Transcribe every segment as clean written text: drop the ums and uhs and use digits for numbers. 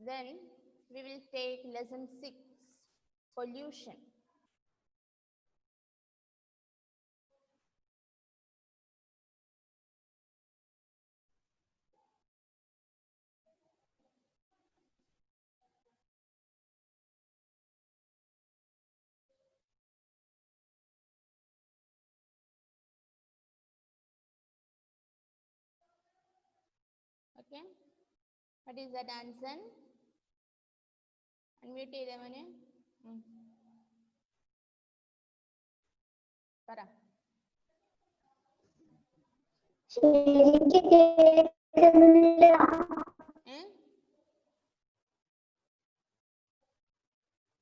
Then we will take lesson 6, pollution. Okay, what is that answer? Unmute ചെയ്തേ മോനെ. പറ.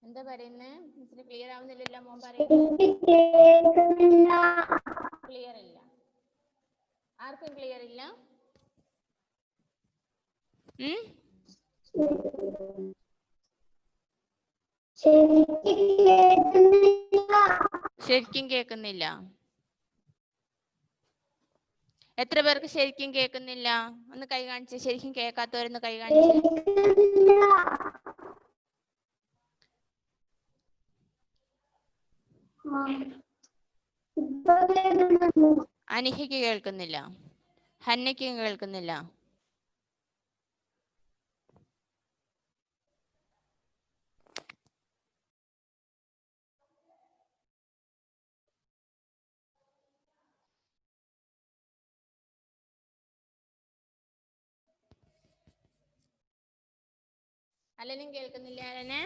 എന്താ പറയുന്നേ? മിസ്സിന് ക്ലിയർ ആവുന്നില്ലല്ലോ. മോൻ പറയുന്നത് ക്ലിയർ ഇല്ല. ആർക്കും ക്ലിയർ ഇല്ല? ശരിക്കും കേൾക്കുന്നില്ല. എത്ര പേർക്ക് ശരിക്കും കേൾക്കുന്നില്ല? ഒന്ന് കൈ കാണിച്ച്. ശരിക്കും കേൾക്കാത്തവരൊന്ന് കൈ കാണിച്ച്. അനിഹയ്ക്ക് കേൾക്കുന്നില്ല, ഹന്നയ്ക്കും കേൾക്കുന്നില്ല. അലനും കേൾക്കുന്നില്ല. അലനെ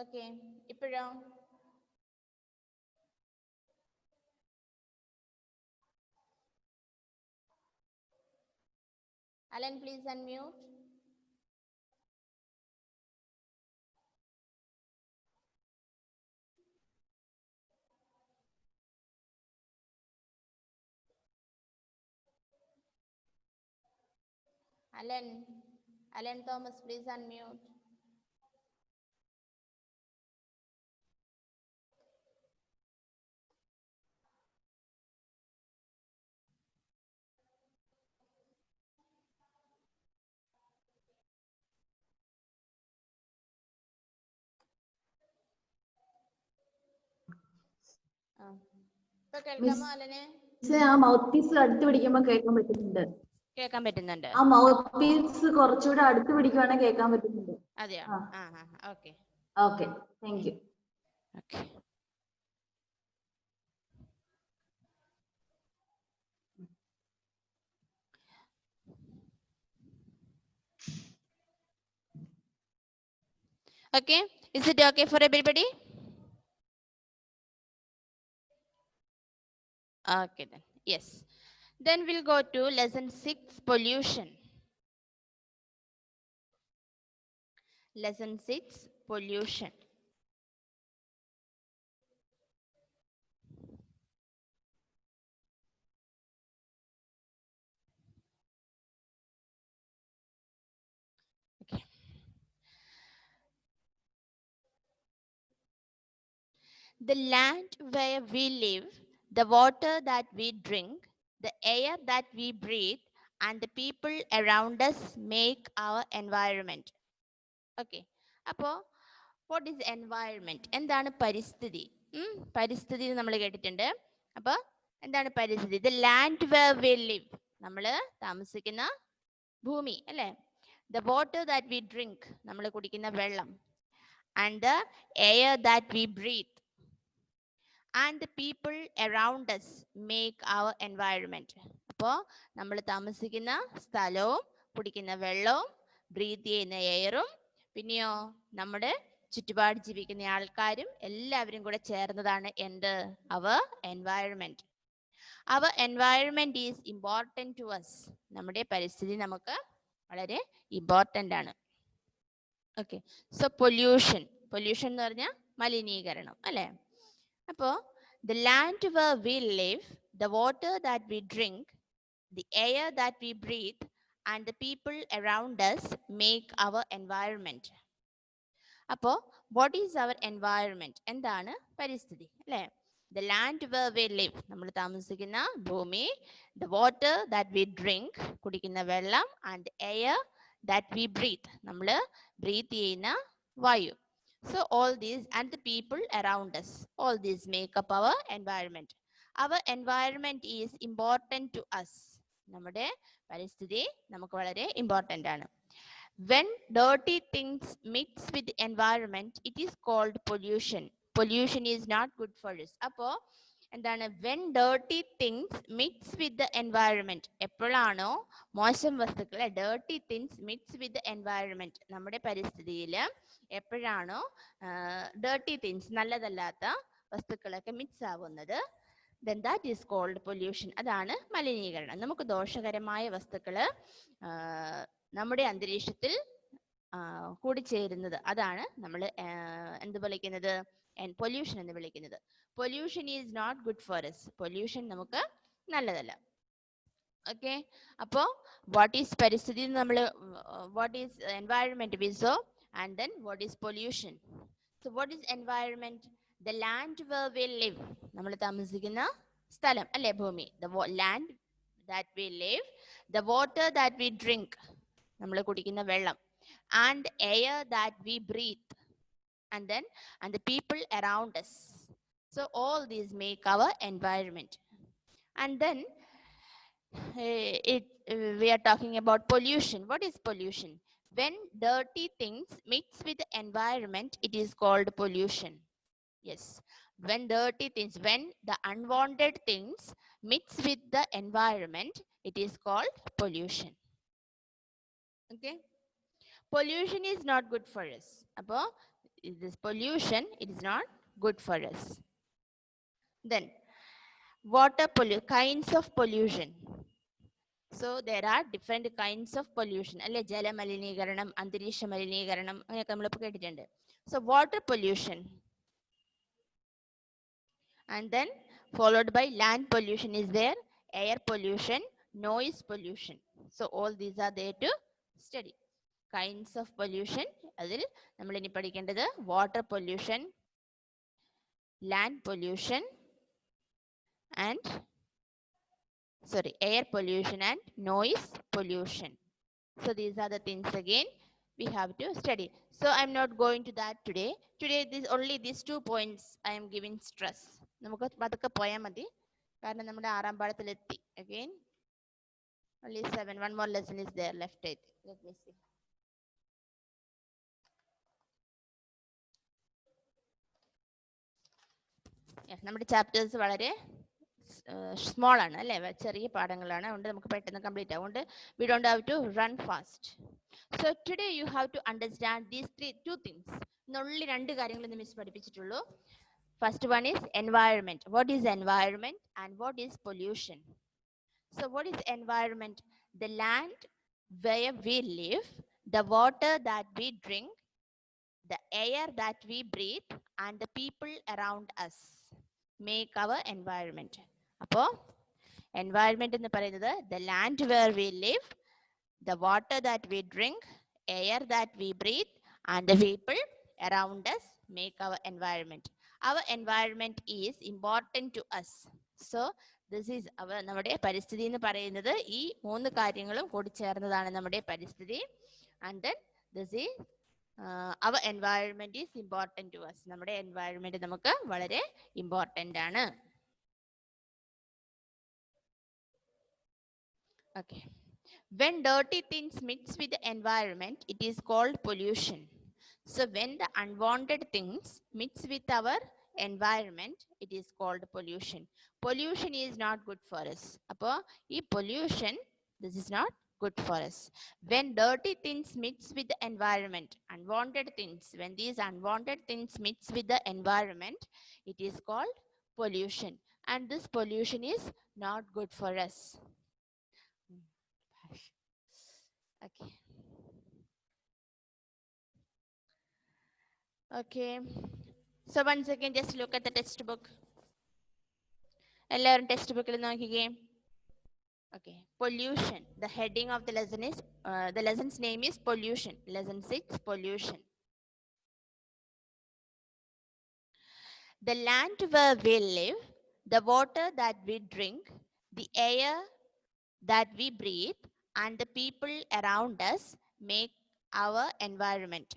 ഓക്കെ. ഇപ്പോഴോ? Alan please unmute. Alan Thomas, please unmute. ഇപ്പൊ കേൾക്കാമോ അലനെ? ആ മൗത്ത് പീസ് അടുത്ത് പിടിക്കുമ്പോ കേൾക്കാൻ പറ്റുന്നുണ്ട്. കേൾക്കാൻ പറ്റുന്നുണ്ട്. ആ മൗത്ത് പീസ് കുറച്ചുകൂടെ അടുത്ത് പിടിക്കുവാണെങ്കിൽ കേൾക്കാൻ പറ്റുന്നുണ്ട്. അതെയോ? Okay okay, thank you. Okay. Okay, is it okay for everybody? Okay then, yes. Then we'll go to lesson 6, pollution. Lesson 6, pollution. Okay. The land where we live, the water that we drink, the air that we breathe, and the people around us make our environment. Okay. അപ്പോൾ what is environment? എന്താണ് പരിസ്ഥിതി? പരിസ്ഥിതി നമ്മൾ കേട്ടിട്ടുണ്ട്. അപ്പോൾ എന്താണ് പരിസ്ഥിതി? The land where we live, നമ്മൾ താമസിക്കുന്ന ഭൂമി അല്ലേ? The water that we drink, നമ്മൾ കുടിക്കുന്ന വെള്ളം. And the air that we breathe. And the people around us make our environment. അപ്പോൾ നമ്മൾ താമസിക്കുന്ന സ്ഥലവും കുടിക്കുന്ന വെള്ളവും ബ്രീത്ത് ചെയ്യുന്ന എയറും പിന്നെയോ നമ്മുടെ ചുറ്റുപാട് ജീവിക്കുന്ന ആൾക്കാരും എല്ലാവരും കൂടെ ചേർന്നതാണ് എന്ത്? Our environment. Our environment is important to us. നമ്മുടെ പരിസ്ഥിതി നമുക്ക് വളരെ ഇമ്പോർട്ടൻ്റ് ആണ്. ഓക്കെ. സോ പൊല്യൂഷൻ എന്ന് പറഞ്ഞാൽ മലിനീകരണം അല്ലേ? അപ്പോൾ the land where we live, the water that we drink, the air that we breathe, and the people around us make our environment. അപ്പോൾ വാട്ട് ഈസ് അവർ എൻവയറമെന്റ്? എന്താണ് പരിസ്ഥിതി അല്ലേ? The land where we live, നമ്മൾ താമസിക്കുന്ന ഭൂമി, the water that we drink, കുടിക്കുന്ന വെള്ളം, and air that we breathe, നമ്മൾ ബ്രീത്ത് ചെയ്യുന്ന വായു. So all these and the people around us, all these make up our environment. Our environment is important to us. നമ്മുടെ പരിസ്ഥിതി നമുക്ക് വളരെ important ആണ്. When dirty things mix with the environment, it is called pollution. Pollution is not good for us. അപ്പോൾ എന്താണ്? When dirty things mix with the environment, എപ്പോഴാണോ മോശം വസ്തുക്കൾ, dirty things mix with the environment, നമ്മുടെ പരിസ്ഥിതിയിൽ എപ്പോഴാണോ dirty things, നല്ലതല്ലാത്ത വസ്തുക്കളൊക്കെ mix ആവുന്നത്, then that is called pollution. അതാണ് മലിനീകരണം. നമുക്ക് ദോഷകരമായ വസ്തുക്കൾ നമ്മുടെ അന്തരീക്ഷത്തിൽ കൂടിച്ചേരുന്നത്, അതാണ് നമ്മൾ എന്ത് വിളിക്കുന്നത്? പൊല്യൂഷൻ എന്ന് വിളിക്കുന്നത്. Pollution is not good for us. Pollution നമുക്ക് നല്ലതല്ല. ഓക്കെ. അപ്പോൾ വാട്ട് ഈസ് പരിസ്ഥിതി? നമ്മൾ what is environment we saw, and then what is pollution? So what is environment? The land where we live, നമ്മൾ താമസിക്കുന്ന സ്ഥലം അല്ലെ, ഭൂമി. The land that we live, the water that we drink, നമ്മൾ കുടിക്കുന്ന വെള്ളം, and air that we breathe, and the people around us. So all these make our environment. And then we are talking about pollution. What is pollution? When dirty things mix with the environment, it is called pollution. Yes, when dirty things, when the unwanted things mix with the environment, it is called pollution. Okay. Pollution is not good for us. Appo this pollution, it is not good for us. Then kinds of pollution. So there are different kinds of pollution alle, jala malineekaranam, antarisha malineekaranam, അങ്ങനെയൊക്കെ നമ്മൾ ഇപ്പോൾ കേട്ടിട്ടുണ്ട്. So water pollution, and then followed by land pollution is there, air pollution, noise pollution. So all these are there to study. Kinds of pollution, അതിൽ നമ്മൾ ഇനി പഠിക്കേണ്ടത് water pollution, land pollution, and air pollution and noise pollution. So these are the things again we have to study. So I'm not going to that today. Only these 2 points I am giving stress. നമുക്ക് പതുക്കെ പോയാൽ മതി, കാരണം നമ്മുടെ 6ാം പാഠത്തിലെത്തി. Again only 7, one more lesson is there left. Let me see. നമ്മുടെ chapters വളരെ small ആണ് അല്ലേ, ചെറിയ പാഠങ്ങളാണ്. അതുകൊണ്ട് നമുക്ക് പെട്ടെന്ന് കംപ്ലീറ്റ് ആവും. അതുകൊണ്ട് we don't have to run fast. So today you have to understand these 2 things. ഇന്നുള്ളിൽ 2 കാര്യങ്ങൾ ഇന്ന് മിസ് പഠിപ്പിച്ചിട്ടുള്ളൂ. First one is environment. What is environment and what is pollution? So what is environment? The land where we live, the water that we drink, the air that we breathe, and the people around us make our environment. അപ്പോൾ environment എന്ന് പറയുന്നത് the land where we live, the water that we drink, air that we breathe, and the people around us make our environment. Our environment is important to us. So this is നമ്മുടെ പരിസ്ഥിതി എന്ന് പറയുന്നത് ഈ 3 കാര്യങ്ങളും കൂടി ചേർന്നതാണ് നമ്മുടെ പരിസ്ഥിതി. And then this is our environment is important to us. നമ്മുടെ environment നമുക്ക് വളരെ ഇമ്പോർട്ടൻ്റ് ആണ്. Okay. When dirty things mix with the environment, it is called pollution. So when the unwanted things mix with our environment, it is called pollution. Pollution is not good for us. Appo ee pollution, this is not good for us. When dirty things mix with the environment, unwanted things, when these unwanted things mix with the environment, it is called pollution. And this pollution is not good for us. Okay. Okay. So once again, just look at the textbook. എല്ലാവരും text ബുക്കിൽ നോക്കിക്കേ. Okay. Pollution. The heading of the lesson is, the lesson's name is pollution. Lesson 6, pollution. The land where we live, the water that we drink, the air that we breathe, and the people around us make our environment.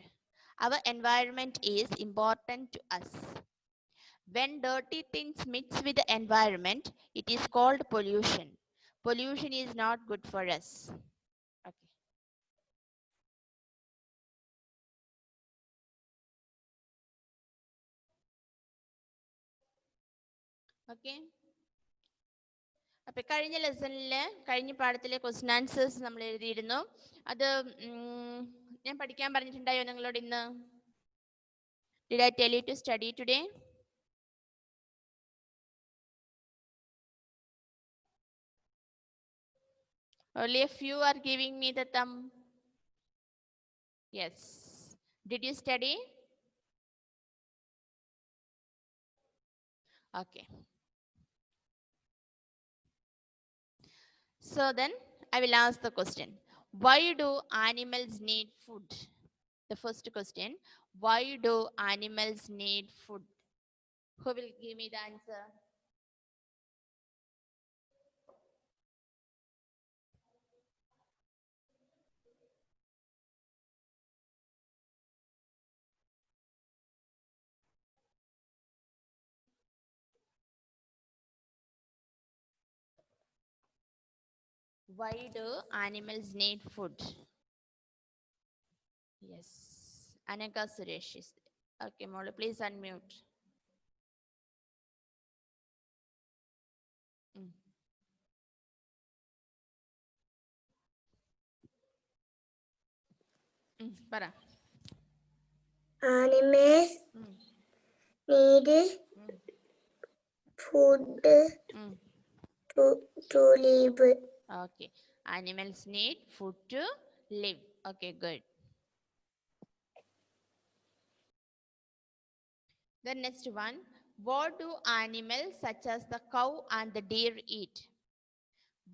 Our environment is important to us. When dirty things mix with the environment, it is called pollution. Pollution is not good for us. Okay. Okay. അപ്പം കഴിഞ്ഞ ലെസണിൽ കഴിഞ്ഞ പാഠത്തിലെ question answers നമ്മൾ എഴുതിയിരുന്നു. അത് ഞാൻ പഠിക്കാൻ പറഞ്ഞിട്ടുണ്ടായോ നിങ്ങളോട് ഇന്ന്? Did I tell you to study today? Only a few are giving me the thumb. Yes. Did you study? Okay. So then I will ask the question. Why do animals need food? The first question. Why do animals need food? Who will give me the answer? Why do animals need food? Yes. Anaka Suresh is there. Okay, Mola, please unmute. Para. Animals need food to live. Okay. Animals need food to live. Okay, good. The next one. What do animals such as the cow and the deer eat?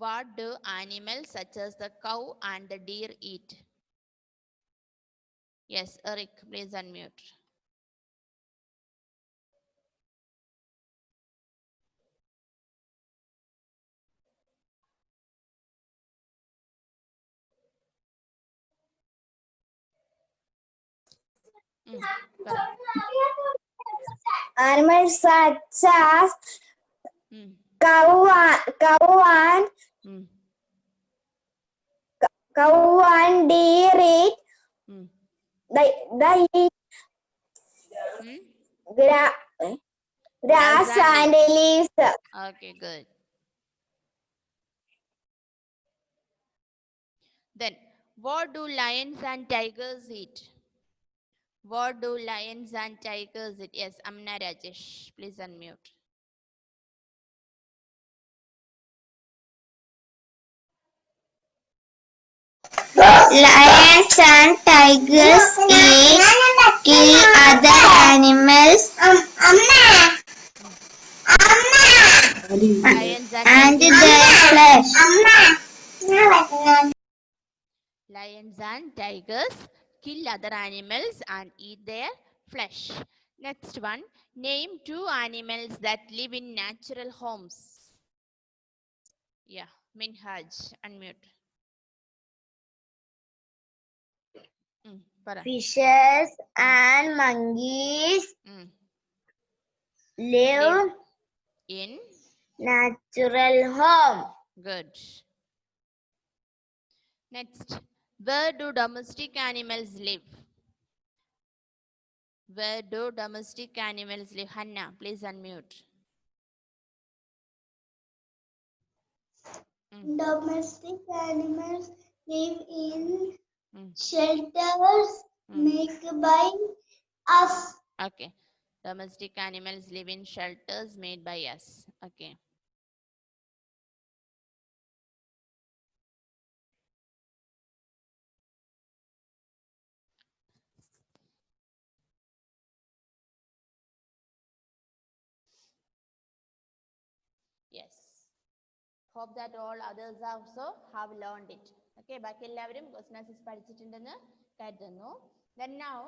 What do animals such as the cow and the deer eat? Yes, Eric, please unmute. Animals such as cow and deer eat. They eat grass and leaves. Okay, good. Then, what do lions and tigers eat? What do lions and tigers eat? Yes, Amna Rajesh, please unmute. Lions and tigers eat, kill other animals, Lions and their flesh. Lions and tigers kill other animals and eat their flesh. Next one, name 2 animals that live in natural homes. Yeah, Minhaj, unmute. Fishes and monkeys live in natural home. Good. Next, where do domestic animals live? Where do domestic animals live? Hannah, please unmute. Domestic animals live in shelters made by us. Okay. Domestic animals live in shelters made by us. Okay. Yes. Hope that all others also have learned it. Okay, ബാക്കി എല്ലാവരും question answers പഠിച്ചിട്ടുണ്ടെന്ന് കരുതുന്നു. Then now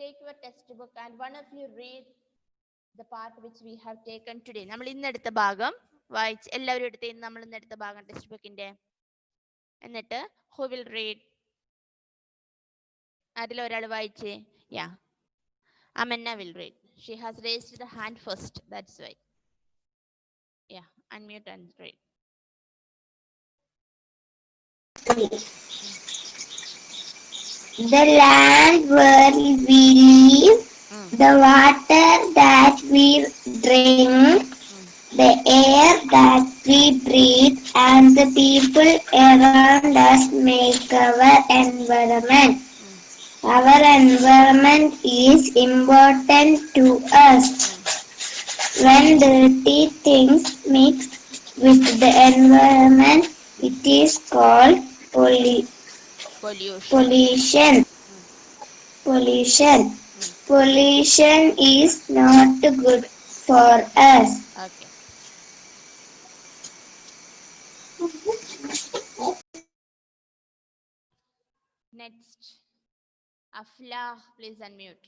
take your textbook and one of you read the part which we have taken today. നമ്മൾ ഇന്ന് എടുത്ത ഭാഗം വായിച്ച് എല്ലാവരും എടുത്ത് നമ്മൾ ഇന്ന് എടുത്ത ഭാഗം ടെക്സ്റ്റ് ബുക്കിന്റെ. എന്നിട്ട് who will read? അതിൽ ഒരാൾ വായിച്ചേ. Yeah. Amenna will read. She has raised the hand first. That's why. Yeah, unmute and read. The land where we live, the water that we drink, the air that we breathe, and the people around us make our environment. Our environment is important to us. When dirty things mix with the environment, it is called pollution. Pollution is not good for us. Okay. Next. Aflah, please unmute.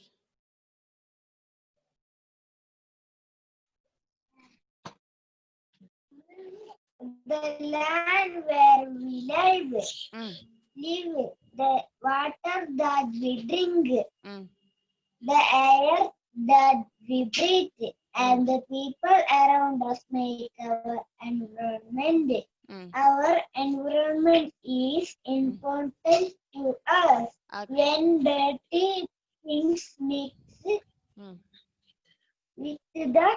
The land where we live, the water that we drink, the air that we breathe, and the people around us make our environment. Our environment is important to us. Okay. When dirty things mix with the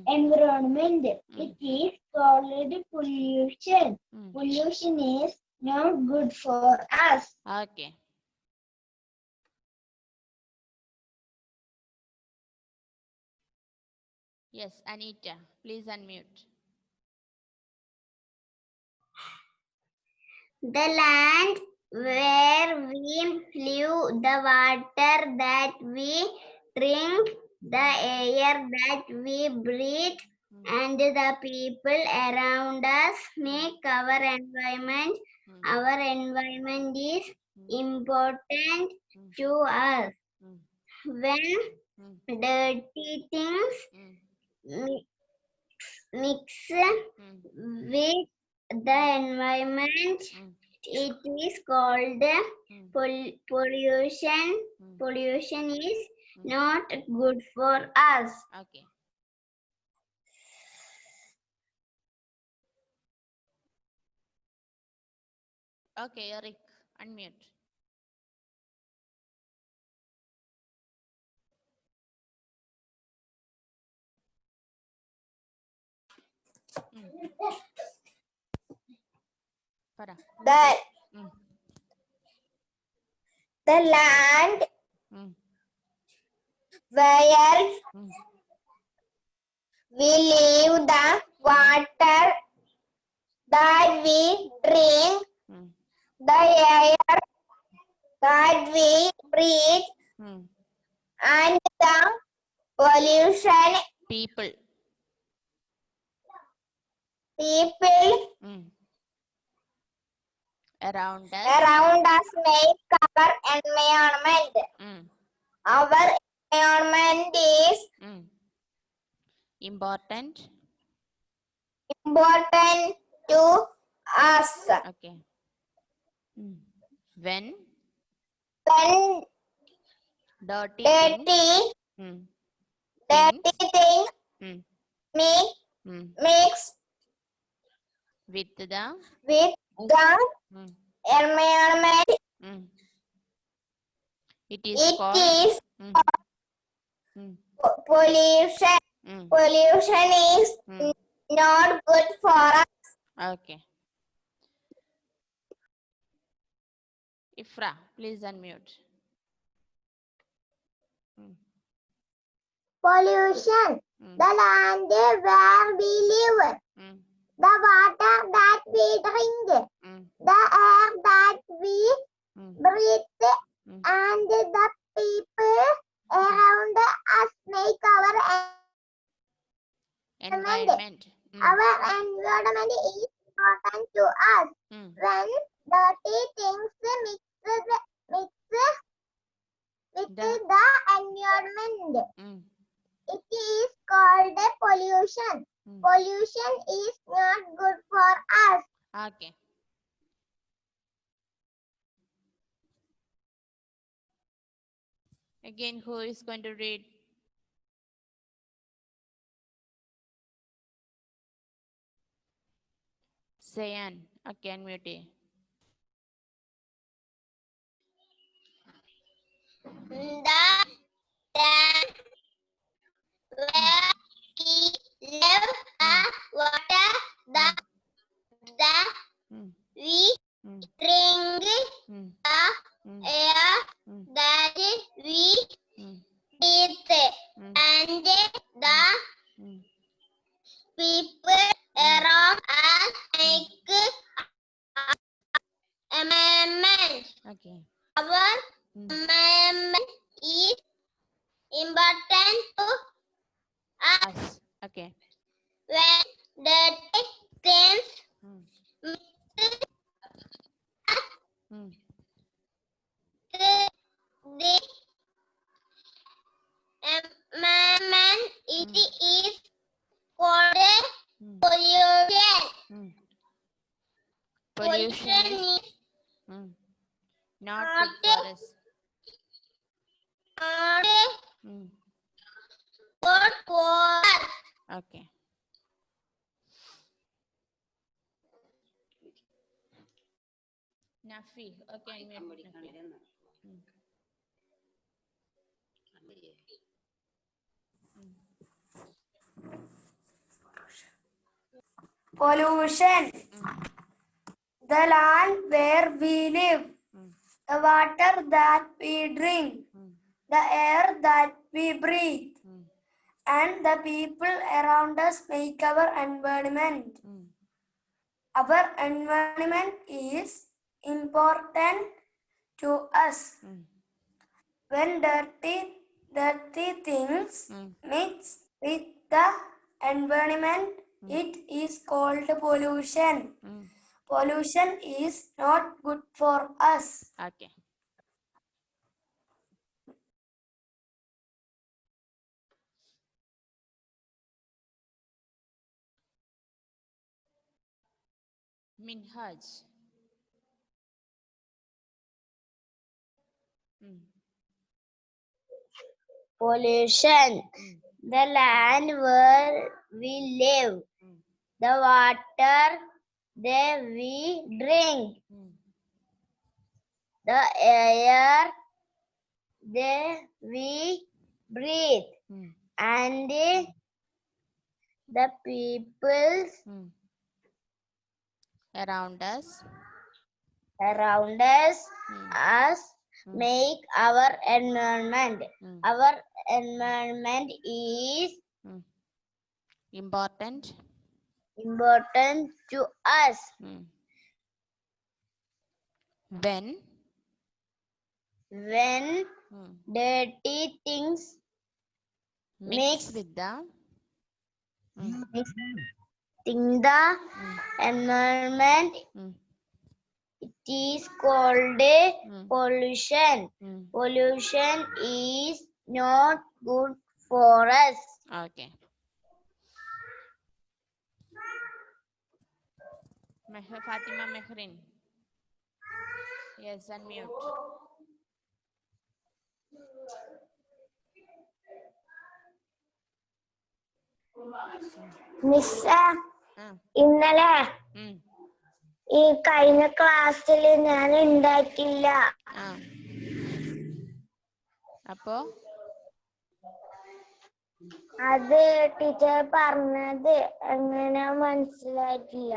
environment, it is called pollution. Pollution is not good for us. Okay. Yes, Anita, please unmute. The land where we live, the water that we drink, the air that we breathe, and the people around us make our environment. Our environment is important to us. When dirty things mix with the environment, it is called pollution. Pollution is not good for us. Okay. Okay, Eric, unmute. The land where we live, the water that we drink, the air that we breathe, and the pollution People. Around us make our environment. Our environment is important to us. Okay. When dirty thing mix with the environment, it is called pollution. Pollution is not good for us. Okay. Ifra, please unmute. Pollution. The land where we live, the water that we drink, the air that we breathe, and the people around us make our Environment. Our environment is important to us. When dirty things mix with the environment, it is called pollution. Pollution is not good for us. Okay. Again, who is going to read? Sayan. Okay, unmute. The land where we live, the water that we drink, the air that we breathe, and the people around us make environment. Okay. Our environment is important to us. Us. Okay. When dirty things mix the environment, it is called pollution. Pollution is not good for us. Good for us. Okay. Nafi. Okay, unmute Nafi. Pollution. The land where we live, the water that we drink, the air that we breathe, and the people around us make our environment. Our environment is important to us. When dirty things mix with the environment, it is called pollution. Pollution is not good for us. Okay. Minhaj. Pollution. The land where we live, the water that we drink, the air that we breathe, and the people Around us. Make our environment. Our environment is Important. important to us. When dirty things mix with the in the environment, it is called pollution. Pollution is not good for us. Okay. Fatima Mehrin. Yes, unmute. മിസ്സ ഇന്നലെ ഈ കഴിഞ്ഞ ക്ലാസ്സിൽ ഞാൻ ഉണ്ടാക്കില്ല. അപ്പോ അത് teacher പറഞ്ഞത് എങ്ങനെ മനസ്സിലായിട്ടില്ല.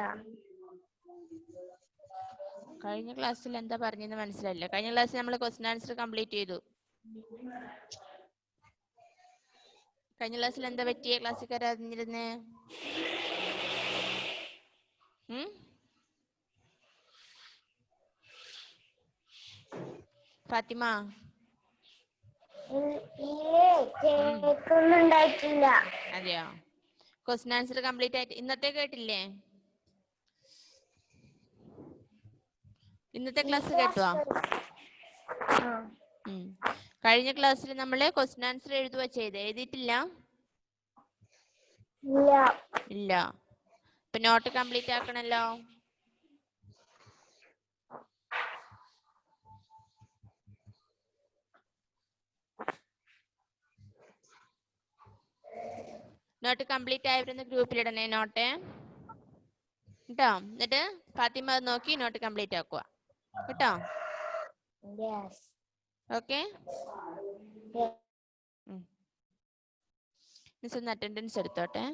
കഴിഞ്ഞ ക്ലാസ്സിൽ എന്താ പറഞ്ഞെന്ന് മനസ്സിലായില്ല. കഴിഞ്ഞ ക്ലാസ്സിൽ നമ്മൾ ക്വസ്റ്റ്യൻ ആൻസർ കംപ്ലീറ്റ് ചെയ്തു. കഴിഞ്ഞ ക്ലാസ്സിൽ എന്താ പറ്റിയ ക്ലാസ്സിൽ കയറാതിരുന്നേ? ഫാത്തിമ കേൾക്കുന്നുണ്ടായിട്ടില്ല. അതെയോ? ക്വസ്റ്റ്യൻ ആൻസർ കംപ്ലീറ്റ് ആയിട്ട് ഇന്നത്തെ കേട്ടില്ലേ? ഇന്നത്തെ ക്ലാസ് കേട്ടോ? കഴിഞ്ഞ ക്ലാസ്സിൽ നമ്മൾ ക്വസ്റ്റ്യൻ ആൻസർ എഴുതുക ചെയ്ത്, എഴുതിയിട്ടില്ല? ഇല്ല. ഇപ്പൊ നോട്ട് കംപ്ലീറ്റ് ആക്കണല്ലോ. നോട്ട് കംപ്ലീറ്റ് ആയവരൊന്ന് ഗ്രൂപ്പിലിടണേ നോട്ട് കേട്ടോ. എന്നിട്ട് ഫാത്തിമ അത് നോക്കി നോട്ട് കംപ്ലീറ്റ് ആക്കുക കേട്ടോ. ഓക്കെ, മിസ് ഒന്ന് അറ്റൻഡൻസ് എടുത്തോട്ടെ.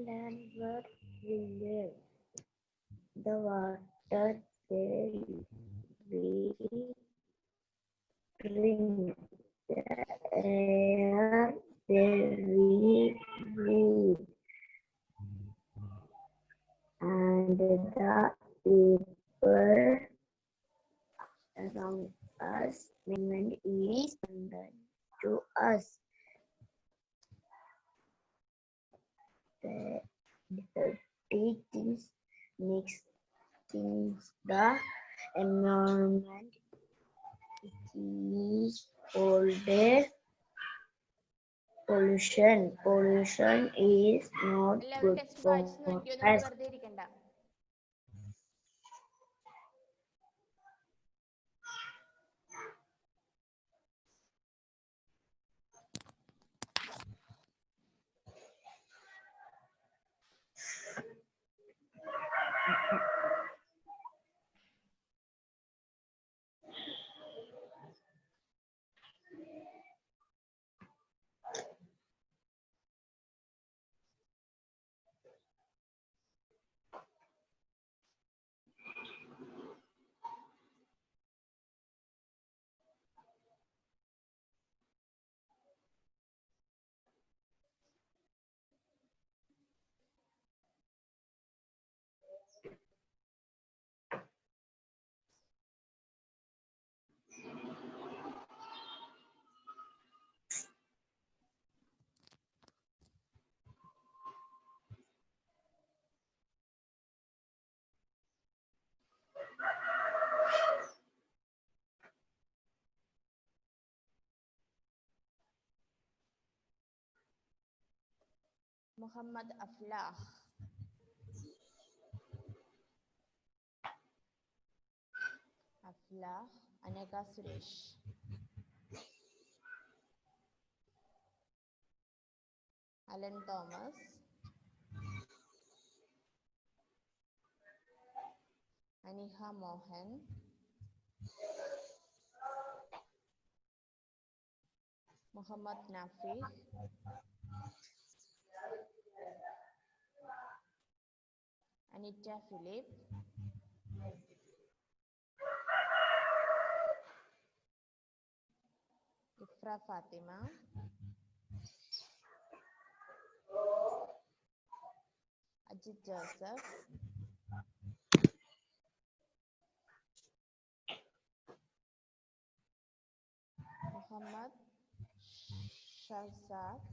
Land where we live, the water that we drink, the air that we breathe, and the people around us. Environment is abundant to us. The things makes things the environment is called pollution. Pollution is not എല്ലാവരും good text for വായിച്ചു നോക്കിയോ? നമ്മൾ us. വെറുതെ ഇരിക്കണ്ട. Muhammad Aflah, Anagha Suresh, Alan Thomas, Aniha Mohan, Muhammad Nafih, Anita Philip, Ifra Fatima, Ajith Joseph, Muhammad Shahzad,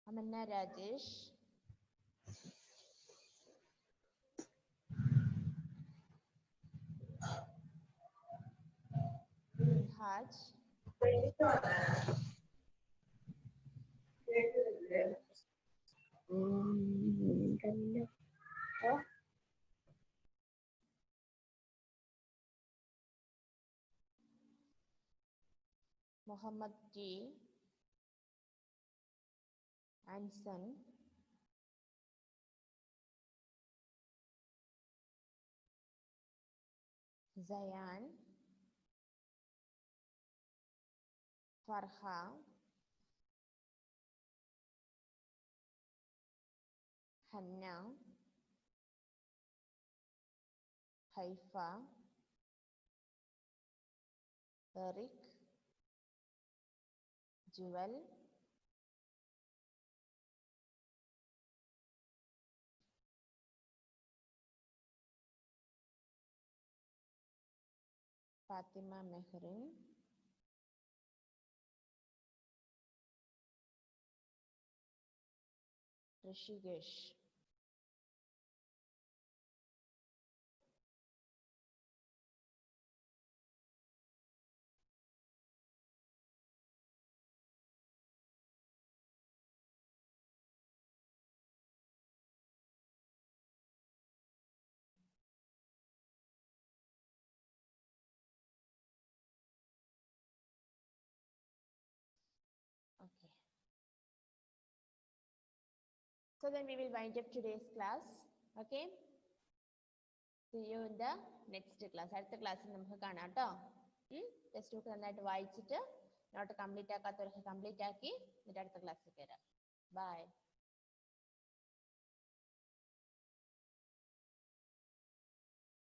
Amanna Rajesh, Haj, Muhammad T, Anson, Sayan, Farha, Hanna, Haifa, Eric, Jewel, Fatima Mehrin, Rishikesh. Okay. So then we will wind up today's class. Okay. See you in the next class. അടുത്ത ക്ലാസ്സിൽ നമുക്ക് കാണാം കേട്ടോ. ടെക്സ്റ്റ് ബുക്ക് നന്നായിട്ട് വായിച്ചിട്ട് നോട്ട് കംപ്ലീറ്റ് ആക്കാത്തവർക്ക് കംപ്ലീറ്റ് ആക്കി എന്നിട്ട് അടുത്ത ക്ലാസ്സിൽ കയറാം. ബൈ.